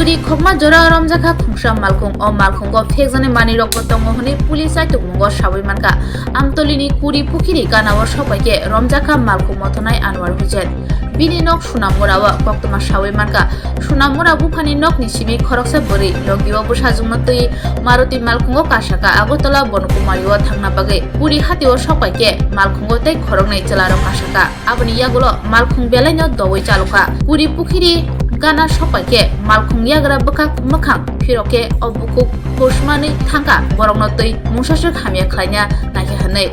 Kuri khokma jora ramjaka khungsam malkhung o malkhungo phekjane mani rokbo tongo hone pulis ai tongmungo sabai manka amtolini kuri pukhiri ganao sobaike ramjaka malkhung motonai Anwar Hussein bini nok sunamurawa koktoma sabai manka sunamura buphani nok ni sibi khoroksa bori logiwa busajumotoi Maruti malkhungo kasaka Agotola Bonkumariwa thangna bagai kuri hatio sobaike malkhungo tei khorognai chelaro kasaka aboni yagulo malkhung belaino dowoi chaluka kuri pukhiri Gana sopaike malkhung yagra bokak mokhang phiroke obukuk posmani thangka borokno tei musasuk hamya khlaina nahi hanai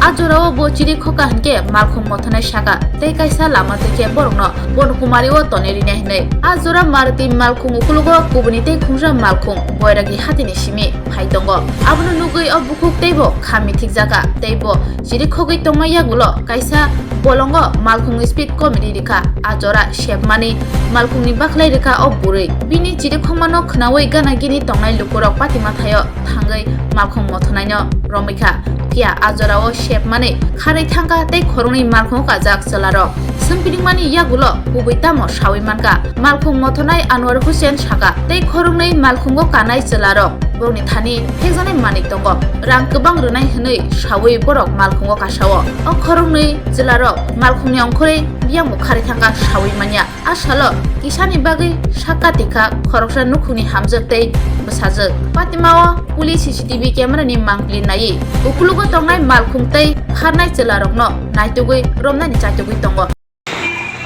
ajorao bo chiri khoka hanke malkhung mothonai saka tei kaisa lama teke borokno Bonkumari o toneri nahinai ajora Maruti malkhung ukulugo kubuni tei khungsa malkhung boiragi hatini simi phaitongo abono nugui obukuk teibo khami thikjaka teibo chiri khogui tongmaya gulo kaisa bolongo malkhung speed comedy rika ajora shepmani malkhungni baklai rika obburui bini chiri khomano khnawi gana gini tongnai lukurok patima thayo thangai malkhung mothnaino romikha pia ajorao shepmani kharai thangka tei khorongni malkhung kajak chalaro sempidingmani yagulo kubuitamo sawi manka malkhung mothonai Anwar Hussein saka tei khorongni malkhungo kanai chalaro boni thani phekjane manik tongo rang kobang rwnai hwnoi sawi borok malkhungo kasao o khorongni chalaro malkhungni ongkhore biangmo kharai thangka sawi manya asalo kisani bagai saka tika khoroksa nukhuni hamjak tei bsajak patimao pulis CCTV camera ni mangpli nai ukulugo tongnai malkhung tei kharnai chalarokno naitugui romnani chaitugui tongo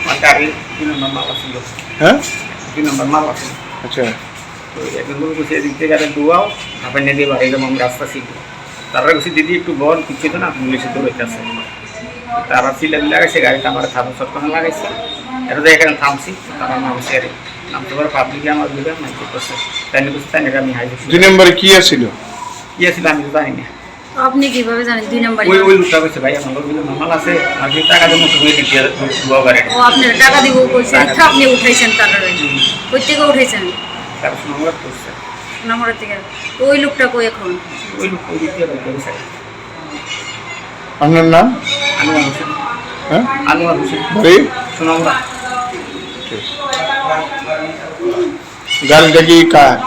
Makari ini nomor malas itu. Hah? Ini nomor malas. अच्छा Itu dulu saya dikte kada dua, apa nih dia baru mau merasa sih. Taruh sih didi itu bon kecil tu nak tulis itu baca sih. Taruh sih lagi sih gari kamar taruh sotkan lagi sih. Itu dia kan tham sih, taruh mau share. Nam tu baru publik yang mau juga macam tu sih. Dan itu kita negara mihai. দুই নম্বরে কি আছিল Iya sih kami tu ini. আপনি কিভাবে জানেন 2 নম্বরে ওই লুকটা কইছে ভাই আমার বলে মামাল আছে আমি টাকা দেব তো হয়ে দিতে দুয়া করে ও আপনার টাকা দিব কইছে আপনি উঠাইছেন তাররে কই থেকে উঠাইছেন তার নম্বর করছে নম্বর থেকে তো ওই লোকটা কই এখন ওই লুক কই দিতে কইছে আপনার নাম আনোয়ার হোসেন হ্যাঁ আনোয়ার হোসেন বাড়ি সোনামুড়া গাড়িটা কি কার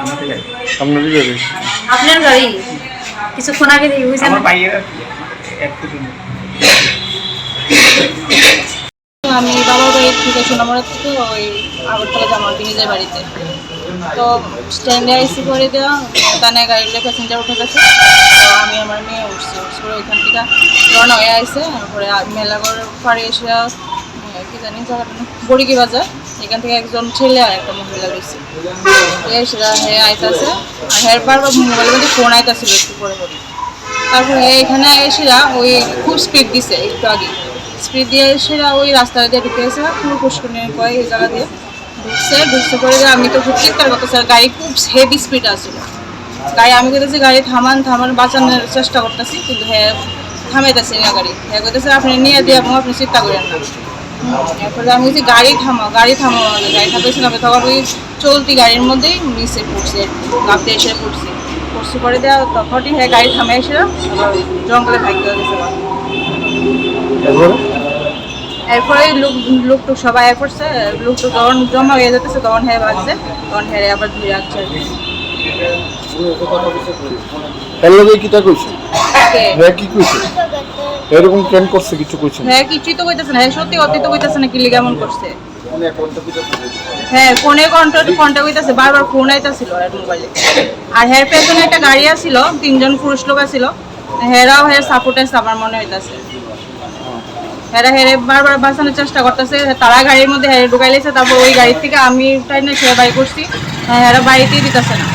আমাদের গাড়ি আপনারই গাড়ি আপনার গাড়ি কিছুক্ষণ আগে দিয়ে হইছে আমার ভাইয়ের একটু আমি বাবার বাড়ি থেকে সোনামুড়া থেকে ওই আগরতলা জামালপুর নিজের বাড়িতে তো স্ট্যান্ডে আইসি করে দেওয়া তানে গাড়ির প্যাসেঞ্জার উঠে গেছে তো আমি আমার মেয়ে উঠছি করে ওইখান থেকে রওনা হয়ে আইসে তারপরে মেলাগড় পাড়ে এসে কি জানি বড়িকি বাজার এখান থেকে একজন ছেলে আর একটা মহিলা রয়েছে সেটা হ্যাঁ আইতাছে আর হ্যাঁ বারবার মোবাইলের মধ্যে ফোন আইতাছিল একটু পরে পরে তারপরে এখানে এসেরা ওই খুব স্পিড দিছে একটু আগে স্পিড দিয়ে এসেরা ওই রাস্তা দিয়ে ঢুকে এসে পুরো পুষ্করণী কয় এই জায়গা দিয়ে ঢুকছে করে আমি তো খুব চিৎকার করতেছি আর গাড়ি খুব হেভি স্পিড আসছিল গাড়ি আমি করতেছি গাড়ি থামান বাঁচানোর চেষ্টা করতেছি কিন্তু হ্যাঁ থামাইতেছি না গাড়ি হ্যাঁ করতেছে আপনি নিয়ে দিয়ে এবং আপনি চিন্তা করেন না এরপরে আমি বলছি গাড়ি থামাও গাড়ি থামাতেছিলাম তখন ওই চলতি গাড়ির মধ্যেই নিচে পড়ছে লাভ দিয়ে এসে পড়ছি করে দেওয়া তখনই হ্যাঁ গাড়ি থামে এসে আবার জঙ্গলে ভাগ্য গেছে এরপরে লোকটুক সবাই পড়ছে লোকটুক যখন জমা হয়ে যেতেছে তখন হ্যাঁ বাজছে তখন হ্যাঁ আবার ধুয়ে আসছে কিটা কইছে হ্যাঁ কি কইছে এরকম ট্রেন করছে কিছু কইছে হ্যাঁ কিছুই তো কইতেছে না হ্যাঁ সত্যি অতীত কইতেছে না কি লিগে এমন করছে হ্যাঁ ফোনে কন্টাক্ট হইতাছে বারবার ফোন আইতাছিল আর মোবাইলে আর হ্যাঁ পেছনে একটা গাড়ি আসছিল 3 জন পুরুষ লোক আসছিল হেরাও হ্যাঁ সাপোর্টার্স আমার মনে হইতাছে হেরে বারবার বাঁচানোর চেষ্টা করতেছে তারা গাড়ির মধ্যে হেরে ঢুকাই লেছে তারপর ওই গাড়ির থেকে আমি টাইনে সে বাই করছি হেরা বাড়িতেই দিতেছে না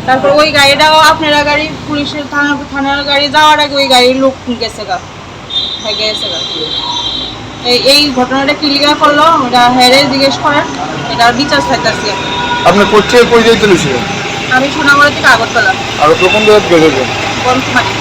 তারপর ওই গাড়িটাও আপনারা গাড়ি পুলিশের থানার গাড়ি যাওয়ার আগে ওই গাড়ির লোক গেছে গা এই ঘটনাটা কি লিগা করলো ওটা হেরে জিজ্ঞেস করেন এটা বিচার চাইতেছি আপনি কোথায় কই যাইতেছিলেন আমি সোনামুড়া থেকে আগরতলা আর কোন জায়গায় গেলেন বনকুমারী